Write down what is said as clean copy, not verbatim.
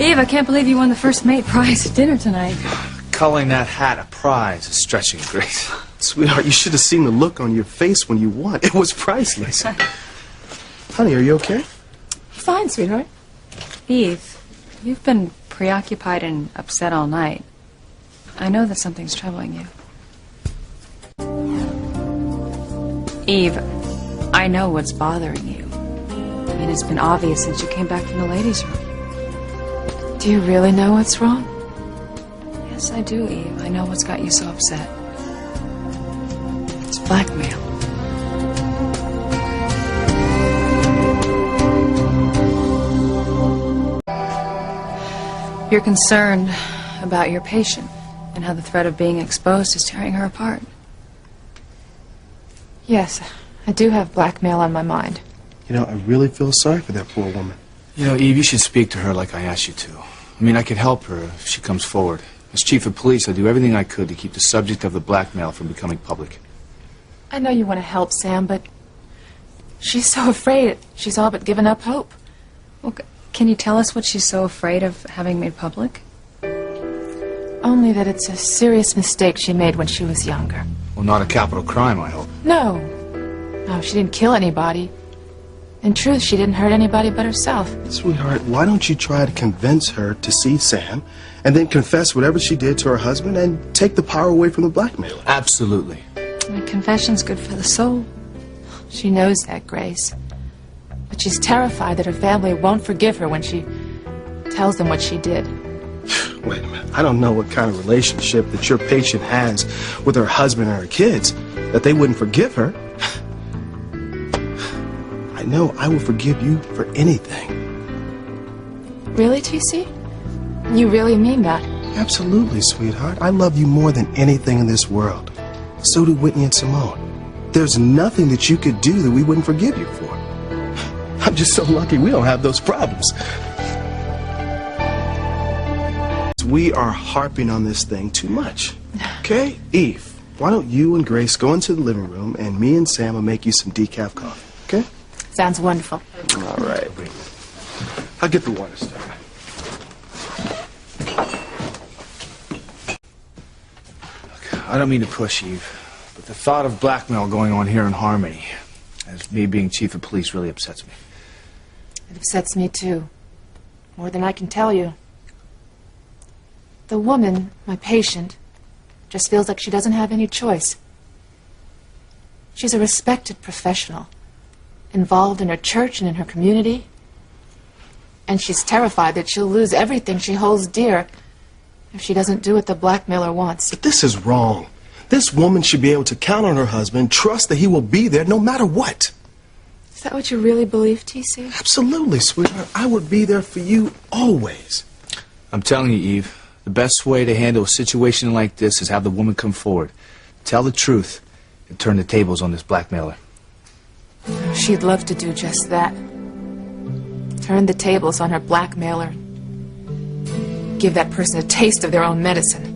Eve, I can't believe you won the first mate prize at dinner tonight. Calling that hat a prize is stretching, Grace. Sweetheart, you should have seen the look on your face when you won. It was priceless. Honey, are you okay? Fine, sweetheart. Eve, you've been preoccupied and upset all night. I know that something's troubling you. Eve, I know what's bothering you. And it's been obvious since you came back from the ladies' room. Do you really know what's wrong? Yes, I do, Eve. I know what's got you so upset. It's blackmail. You're concerned about your patient and how the threat of being exposed is tearing her apart. Yes, I do have blackmail on my mind. You know, I really feel sorry for that poor woman. You know, Eve, you should speak to her like I asked you to. I mean, I could help her if she comes forward. As chief of police, I do everything I could to keep the subject of the blackmail from becoming public. I know you want to help, Sam, but she's so afraid. She's all but given up hope. Well, can you tell us what she's so afraid of having made public? Only that it's a serious mistake she made when she was younger. Well, not a capital crime, I hope. No. No, she didn't kill anybody. In truth, she didn't hurt anybody but herself. Sweetheart, why don't you try to convince her to see Sam and then confess whatever she did to her husband and take the power away from the blackmailer? Absolutely. Confession's good for the soul. She knows that, Grace. But she's terrified that her family won't forgive her when she tells them what she did. Wait a minute. I don't know what kind of relationship that your patient has with her husband and her kids that they wouldn't forgive her. I know I will forgive you for anything. Really, TC? You really mean that? Absolutely, sweetheart. I love you more than anything in this world. So do Whitney and Simone. There's nothing that you could do that we wouldn't forgive you for. I'm just so lucky we don't have those problems. We are harping on this thing too much. Okay? Eve, why don't you and Grace go into the living room and me and Sam will make you some decaf coffee, okay? Sounds wonderful. All right. I'll get the water started. I don't mean to push, Eve, but the thought of blackmail going on here in Harmony, as me being chief of police, really upsets me. It upsets me, too. More than I can tell you. The woman, my patient, just feels like she doesn't have any choice. She's a respected professional, involved in her church and in her community. And she's terrified that she'll lose everything she holds dear if she doesn't do what the blackmailer wants. But this is wrong. This woman should be able to count on her husband, trust that he will be there no matter what. Is that what you really believe, TC? Absolutely, sweetheart. I would be there for you always. I'm telling you, Eve, the best way to handle a situation like this is have the woman come forward, tell the truth, and turn the tables on this blackmailer. She'd love to do just that. Turn the tables on her blackmailer. Give that person a taste of their own medicine.